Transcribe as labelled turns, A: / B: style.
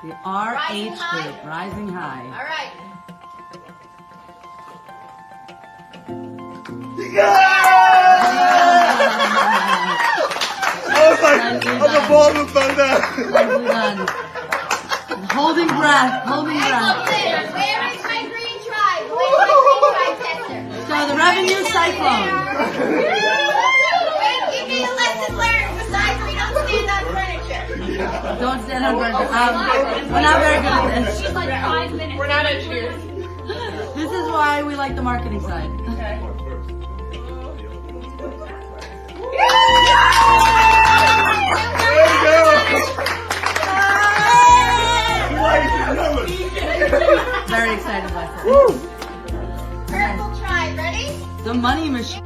A: The RH
B: Rising high.
A: group, Rising High.
B: All right.
C: I was like, on the ball of thunder.
A: Nicely done. Holding breath, holding breath.
B: Where is my green tribe? Where's my green tribe tester?
A: So the revenue cyclone.
B: Wait, give me a lesson learned. Besides, we don't stand on furniture.
A: Don't stand on burger. We're not very good at this.
B: She's like 5 minutes.
D: We're not engineers.
A: This is why we like the marketing side.
D: Okay.
C: There you go.
A: Very excited about that.
B: Purple tribe, ready?
A: The money machine.